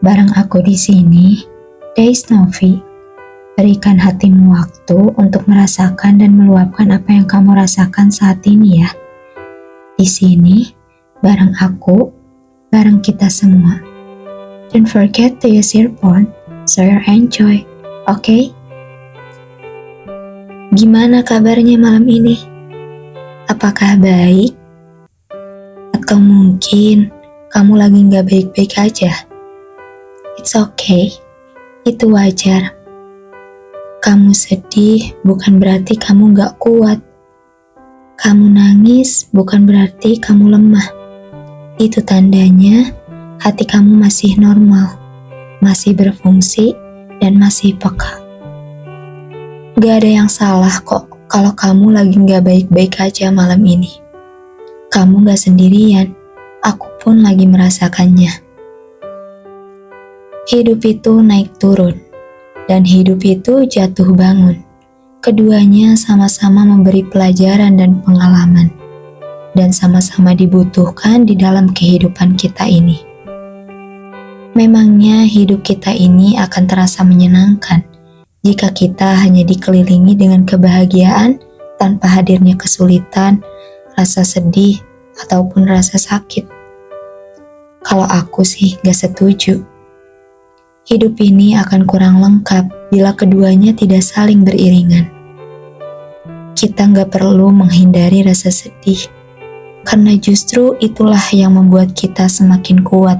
bareng aku di sini, Days Novi. Berikan hatimu waktu untuk merasakan dan meluapkan apa yang kamu rasakan saat ini ya. Di sini, bareng aku, bareng kita semua. Don't forget to use earphone, so you enjoy, okay? Gimana kabarnya malam ini? Apakah baik? Atau mungkin kamu lagi gak baik-baik aja? It's okay, itu wajar. Kamu sedih bukan berarti kamu gak kuat. Kamu nangis bukan berarti kamu lemah. Itu tandanya hati kamu masih normal, masih berfungsi, dan masih peka. Gak ada yang salah kok kalau kamu lagi gak baik-baik aja malam ini. Kamu gak sendirian, aku pun lagi merasakannya. Hidup itu naik turun, dan hidup itu jatuh bangun. Keduanya sama-sama memberi pelajaran dan pengalaman, dan sama-sama dibutuhkan di dalam kehidupan kita ini. Memangnya hidup kita ini akan terasa menyenangkan jika kita hanya dikelilingi dengan kebahagiaan tanpa hadirnya kesulitan, rasa sedih, ataupun rasa sakit. Kalau aku sih gak setuju. Hidup ini akan kurang lengkap bila keduanya tidak saling beriringan. Kita gak perlu menghindari rasa sedih, karena justru itulah yang membuat kita semakin kuat.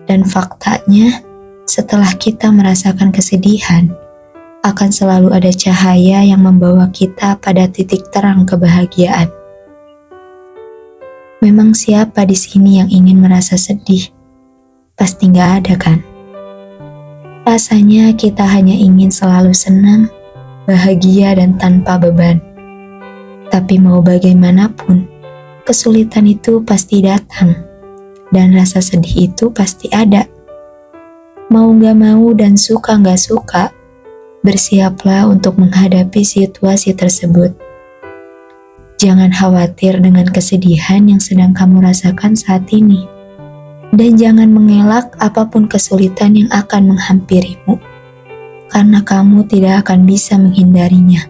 Dan faktanya, setelah kita merasakan kesedihan, akan selalu ada cahaya yang membawa kita pada titik terang kebahagiaan. Memang siapa di sini yang ingin merasa sedih? Pasti gak ada kan? Rasanya kita hanya ingin selalu senang, bahagia, dan tanpa beban. Tapi mau bagaimanapun, kesulitan itu pasti datang, dan rasa sedih itu pasti ada. Mau gak mau dan suka gak suka, bersiaplah untuk menghadapi situasi tersebut. Jangan khawatir dengan kesedihan yang sedang kamu rasakan saat ini. Dan jangan mengelak apapun kesulitan yang akan menghampirimu, karena kamu tidak akan bisa menghindarinya.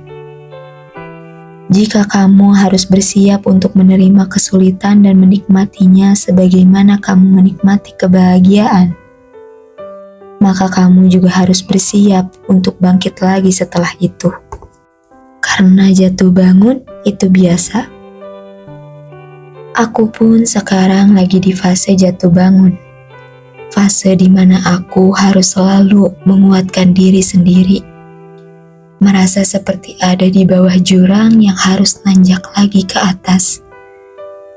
Jika kamu harus bersiap untuk menerima kesulitan dan menikmatinya sebagaimana kamu menikmati kebahagiaan, maka kamu juga harus bersiap untuk bangkit lagi setelah itu. Karena jatuh bangun itu biasa. Aku pun sekarang lagi di fase jatuh bangun. Fase di mana aku harus selalu menguatkan diri sendiri. Merasa seperti ada di bawah jurang yang harus nanjak lagi ke atas.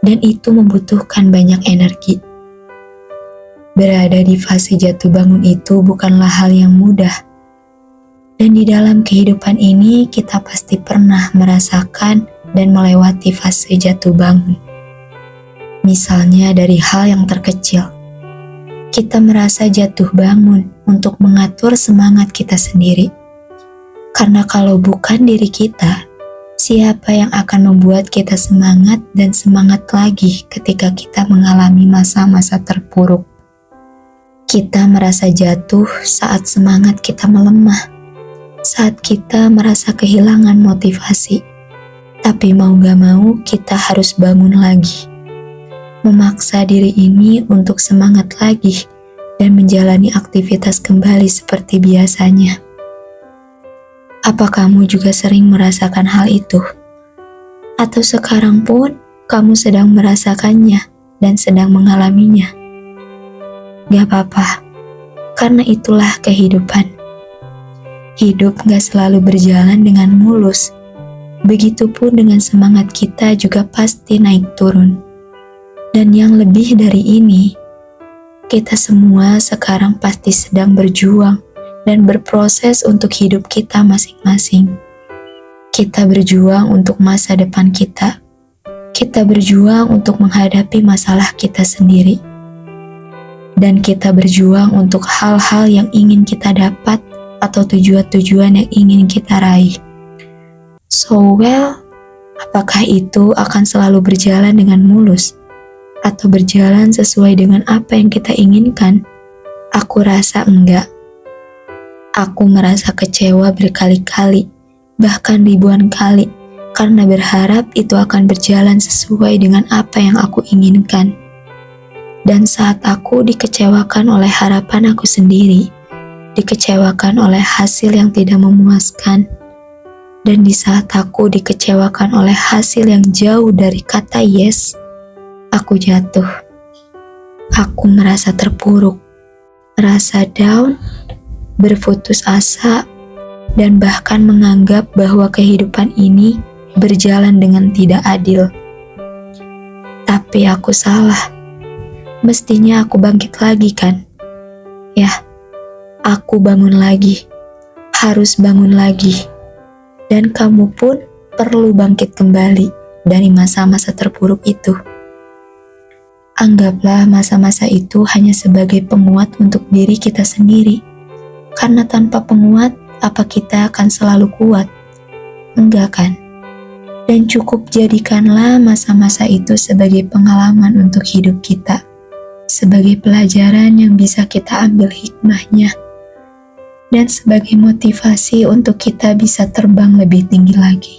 Dan itu membutuhkan banyak energi. Berada di fase jatuh bangun itu bukanlah hal yang mudah. Dan di dalam kehidupan ini kita pasti pernah merasakan dan melewati fase jatuh bangun. Misalnya dari hal yang terkecil, kita merasa jatuh bangun untuk mengatur semangat kita sendiri. Karena kalau bukan diri kita, siapa yang akan membuat kita semangat dan semangat lagi ketika kita mengalami masa-masa terpuruk? Kita merasa jatuh saat semangat kita melemah, saat kita merasa kehilangan motivasi. Tapi mau gak mau kita harus bangun lagi. Memaksa diri ini untuk semangat lagi dan menjalani aktivitas kembali seperti biasanya. Apa kamu juga sering merasakan hal itu? Atau sekarang pun kamu sedang merasakannya dan sedang mengalaminya? Gak apa-apa, karena itulah kehidupan. Hidup gak selalu berjalan dengan mulus. Begitupun dengan semangat kita juga pasti naik turun. Dan yang lebih dari ini, kita semua sekarang pasti sedang berjuang dan berproses untuk hidup kita masing-masing. Kita berjuang untuk masa depan kita. Kita berjuang untuk menghadapi masalah kita sendiri. Dan kita berjuang untuk hal-hal yang ingin kita dapat atau tujuan-tujuan yang ingin kita raih. So well, apakah itu akan selalu berjalan dengan mulus? Atau berjalan sesuai dengan apa yang kita inginkan? Aku rasa enggak. Aku merasa kecewa berkali-kali, bahkan ribuan kali, karena berharap itu akan berjalan sesuai dengan apa yang aku inginkan. Dan saat aku dikecewakan oleh harapan aku sendiri, dikecewakan oleh hasil yang tidak memuaskan, dan di saat aku dikecewakan oleh hasil yang jauh dari kata yes, aku jatuh. Aku merasa terpuruk, merasa down, berputus asa, dan bahkan menganggap bahwa kehidupan ini berjalan dengan tidak adil. Tapi aku salah. Mestinya aku bangkit lagi kan? Ya, aku bangun lagi. Harus bangun lagi. Dan kamu pun perlu bangkit kembali dari masa-masa terpuruk itu. Anggaplah masa-masa itu hanya sebagai penguat untuk diri kita sendiri. Karena tanpa penguat, apa kita akan selalu kuat? Enggak kan? Dan cukup jadikanlah masa-masa itu sebagai pengalaman untuk hidup kita. Sebagai pelajaran yang bisa kita ambil hikmahnya. Dan sebagai motivasi untuk kita bisa terbang lebih tinggi lagi.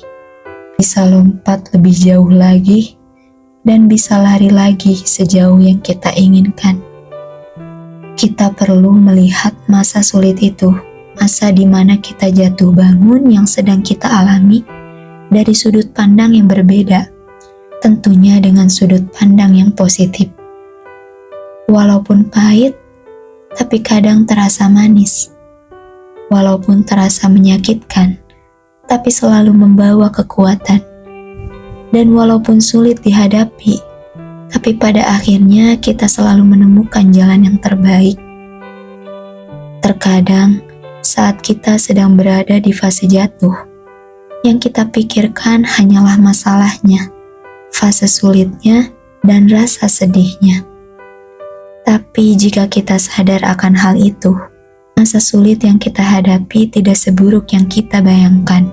Bisa lompat lebih jauh lagi. Dan bisa lari lagi sejauh yang kita inginkan. Kita perlu melihat masa sulit itu, masa di mana kita jatuh bangun yang sedang kita alami dari sudut pandang yang berbeda, tentunya dengan sudut pandang yang positif. Walaupun pahit, tapi kadang terasa manis. Walaupun terasa menyakitkan, tapi selalu membawa kekuatan. Dan walaupun sulit dihadapi, tapi pada akhirnya kita selalu menemukan jalan yang terbaik. Terkadang, saat kita sedang berada di fase jatuh, yang kita pikirkan hanyalah masalahnya, fase sulitnya, dan rasa sedihnya. Tapi jika kita sadar akan hal itu, masa sulit yang kita hadapi tidak seburuk yang kita bayangkan.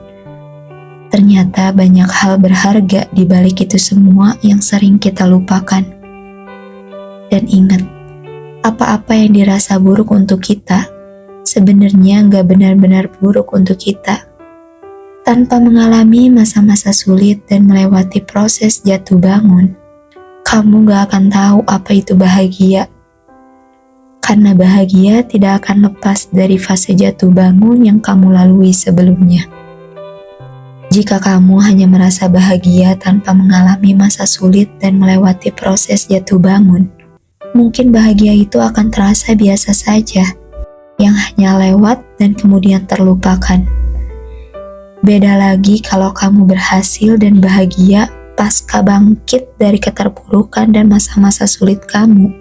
Ternyata banyak hal berharga di balik itu semua yang sering kita lupakan. Dan ingat, apa-apa yang dirasa buruk untuk kita, sebenarnya nggak benar-benar buruk untuk kita. Tanpa mengalami masa-masa sulit dan melewati proses jatuh bangun, kamu nggak akan tahu apa itu bahagia. Karena bahagia tidak akan lepas dari fase jatuh bangun yang kamu lalui sebelumnya. Jika kamu hanya merasa bahagia tanpa mengalami masa sulit dan melewati proses jatuh bangun, mungkin bahagia itu akan terasa biasa saja, yang hanya lewat dan kemudian terlupakan. Beda lagi kalau kamu berhasil dan bahagia pasca bangkit dari keterpurukan dan masa-masa sulit kamu.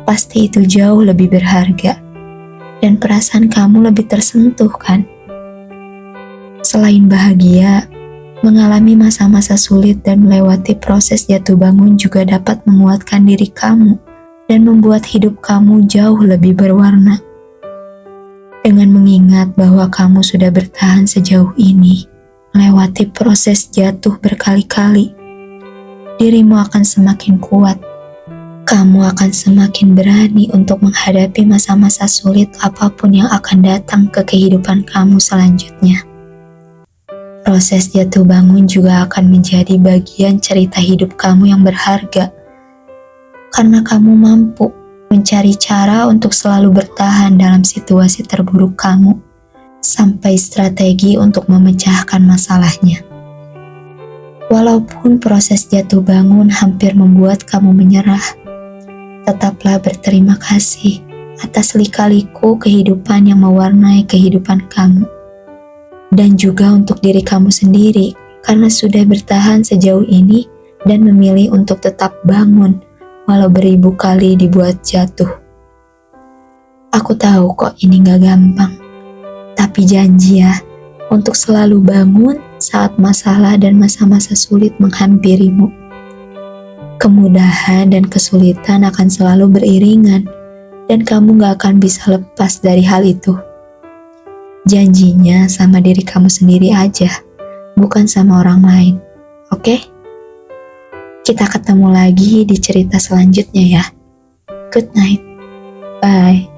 Pasti itu jauh lebih berharga, dan perasaan kamu lebih tersentuh kan? Selain bahagia, mengalami masa-masa sulit dan melewati proses jatuh bangun juga dapat menguatkan diri kamu dan membuat hidup kamu jauh lebih berwarna. Dengan mengingat bahwa kamu sudah bertahan sejauh ini, melewati proses jatuh berkali-kali, dirimu akan semakin kuat. Kamu akan semakin berani untuk menghadapi masa-masa sulit apapun yang akan datang ke kehidupan kamu selanjutnya. Proses jatuh bangun juga akan menjadi bagian cerita hidup kamu yang berharga. Karena kamu mampu mencari cara untuk selalu bertahan dalam situasi terburuk kamu, sampai strategi untuk memecahkan masalahnya. Walaupun proses jatuh bangun hampir membuat kamu menyerah, tetaplah berterima kasih atas lika-liku kehidupan yang mewarnai kehidupan kamu. Dan juga untuk diri kamu sendiri, karena sudah bertahan sejauh ini dan memilih untuk tetap bangun, walau beribu kali dibuat jatuh. Aku tahu kok ini gak gampang, tapi janji ya, untuk selalu bangun saat masalah dan masa-masa sulit menghampirimu. Kemudahan dan kesulitan akan selalu beriringan, dan kamu gak akan bisa lepas dari hal itu. Janjinya sama diri kamu sendiri aja, bukan sama orang lain, oke? Kita ketemu lagi di cerita selanjutnya ya. Good night. Bye. Bye.